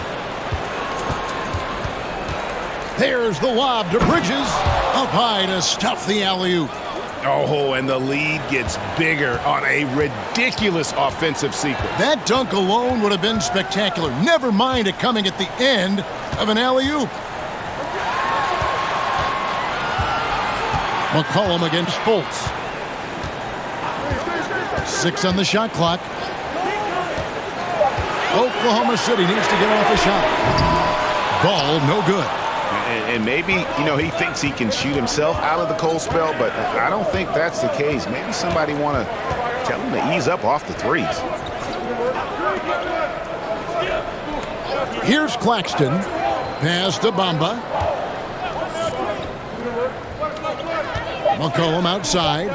There's the lob to Bridges. Up high to stuff the alley-oop. Oh, and the lead gets bigger on a ridiculous offensive sequence. That dunk alone would have been spectacular. Never mind it coming at the end of an alley-oop. McCollum against Fultz. 6 on the shot clock. Oklahoma City needs to get off a shot. Ball no good. And maybe, he thinks he can shoot himself out of the cold spell, but I don't think that's the case. Maybe somebody want to tell him to ease up off the threes. Here's Claxton. Pass to Bamba. McCollum outside.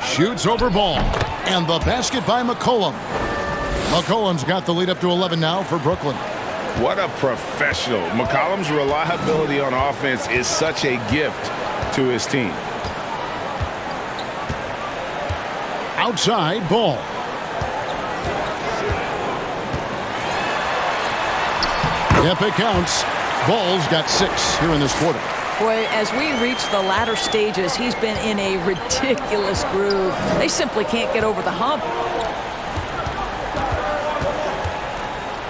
Shoots over Ball. And the basket by McCollum. McCollum's got the lead up to 11 now for Brooklyn. What a professional. McCollum's reliability on offense is such a gift to his team. Outside, Ball. Yep, it counts. Ball's got 6 here in this quarter. Boy, as we reach the latter stages, he's been in a ridiculous groove. They simply can't get over the hump.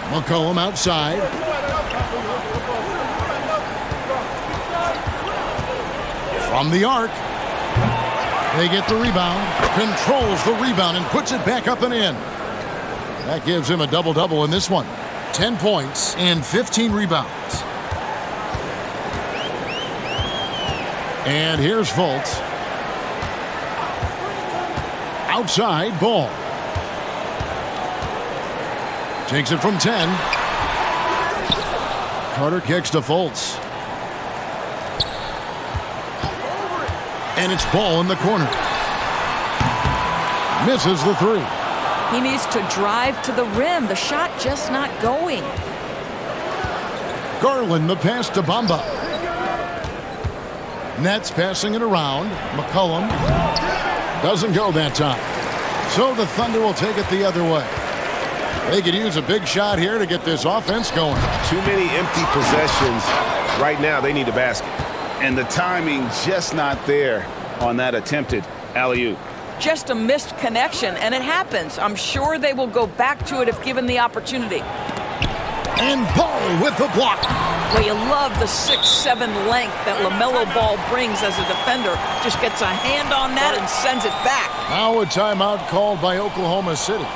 McCollum outside. From the arc. They get the rebound. Controls the rebound and puts it back up and in. That gives him a double-double in this one. 10 points and 15 rebounds. And here's Fultz. Outside, Ball. Takes it from 10. Carter kicks to Fultz. And it's ball in the corner. Misses the three. He needs to drive to the rim. The shot just not going. Garland the pass to Bamba. Nets passing it around. McCollum doesn't go that time. So the Thunder will take it the other way. They could use a big shot here to get this offense going. Too many empty possessions. Right now, they need a basket. And the timing just not there on that attempted alley-oop. Just a missed connection, and it happens. I'm sure they will go back to it if given the opportunity. And Ball with the block. Well, you love the 6'7" length that LaMelo Ball brings as a defender. Just gets a hand on that and sends it back. Now a timeout called by Oklahoma City.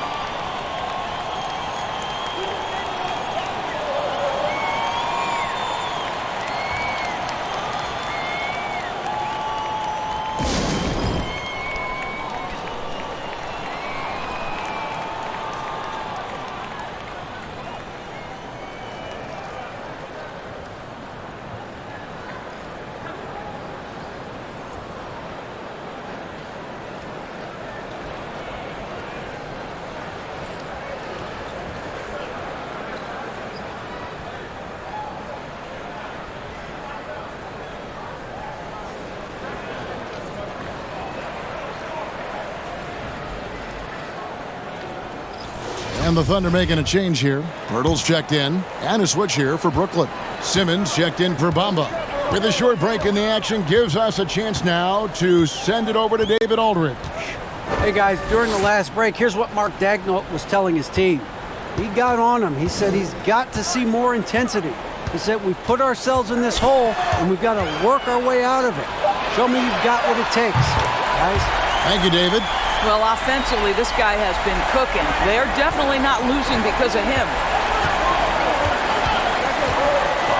And the Thunder making a change here. Pirtle's checked in. And a switch here for Brooklyn. Simmons checked in for Bamba. With a short break in the action, gives us a chance now to send it over to David Aldridge. Hey guys, during the last break, here's what Mark Daigneault was telling his team. He got on him. He said he's got to see more intensity. He said we've put ourselves in this hole and we've got to work our way out of it. Show me you've got what it takes, guys. Thank you, David. Well, offensively, this guy has been cooking. They're definitely not losing because of him.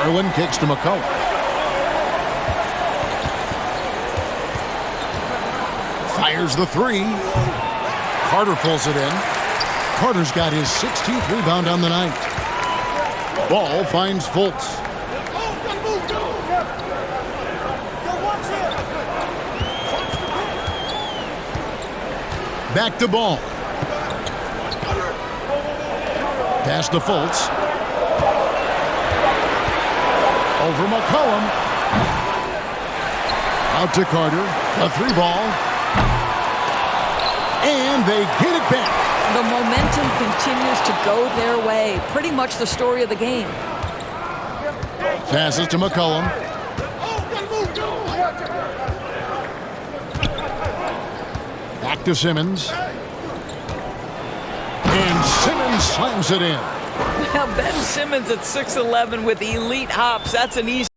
Garland kicks to McCollum. Fires the three. Carter pulls it in. Carter's got his 16th rebound on the night. Ball finds Fultz. Back to Ball. Pass to Fultz. Over McCollum. Out to Carter. A three ball. And they get it back. The momentum continues to go their way. Pretty much the story of the game. Passes to McCollum. Back to Simmons. And Simmons slams it in. Now, Ben Simmons at 6'11" with elite hops. That's an easy